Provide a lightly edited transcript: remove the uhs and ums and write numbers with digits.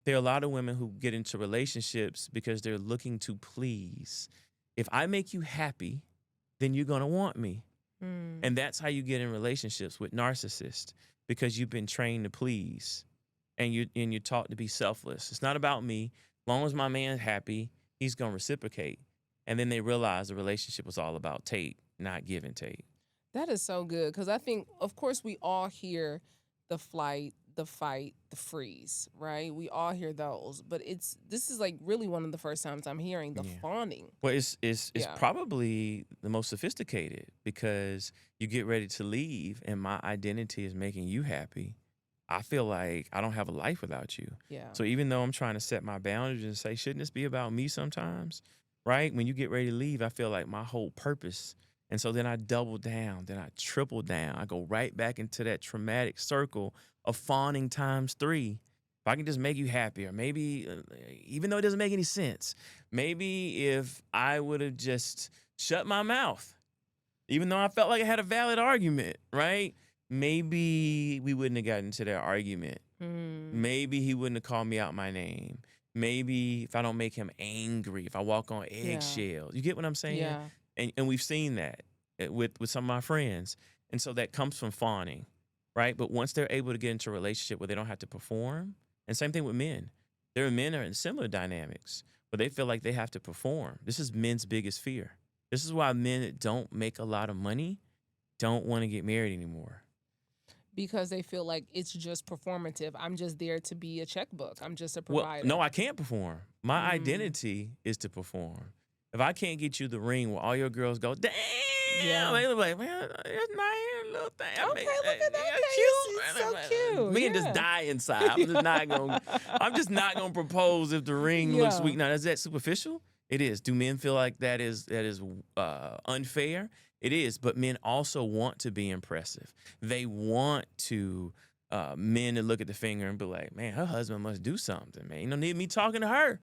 There are a lot of women who get into relationships because they're looking to please. If I make you happy, then you're going to want me. Mm. And that's how you get in relationships with narcissists, because you've been trained to please, and you're taught to be selfless. It's not about me. As long as my man's happy, he's going to reciprocate. And then they realize the relationship was all about take, not give and take. That is so good, because I think, of course, we all hear the flight, the fight, the freeze, right? We all hear those, but this is like really one of the first times I'm hearing the Yeah. fawning. Well, it's Yeah. probably the most sophisticated, because you get ready to leave and my identity is making you happy. I feel like I don't have a life without you. Yeah. So even though I'm trying to set my boundaries and say, shouldn't this be about me sometimes? Right? When you get ready to leave, I feel like my whole purpose. And so then I double down, then I triple down. I go right back into that traumatic circle of fawning times 3. If I can just make you happy, or maybe, even though it doesn't make any sense, maybe if I would have just shut my mouth, even though I felt like I had a valid argument, right? Maybe we wouldn't have gotten into that argument. Mm. Maybe he wouldn't have called me out my name. Maybe if I don't make him angry, if I walk on eggshells. You get what I'm saying? Yeah. And we've seen that with some of my friends. And so that comes from fawning, right? But once they're able to get into a relationship where they don't have to perform, and same thing with men. There are men are in similar dynamics where they feel like they have to perform. This is men's biggest fear. This is why men that don't make a lot of money don't want to get married anymore. Because they feel like it's just performative. I'm just there to be a checkbook. I'm just a Well, provider. no, I can't perform. My identity is to perform. If I can't get you the ring where all your girls go, damn, Yeah. they look like, man, it's my hair, little thing. Okay, look at that. Yeah, Okay, it's so cute. Me and just Yeah. die inside. I'm just not gonna propose if the ring looks Yeah. weak. Now, is that superficial? It is. Do men feel like that is unfair? It is. But men also want to be impressive. They want to men to look at the finger and be like, man, her husband must do something, man. You don't need me talking to her.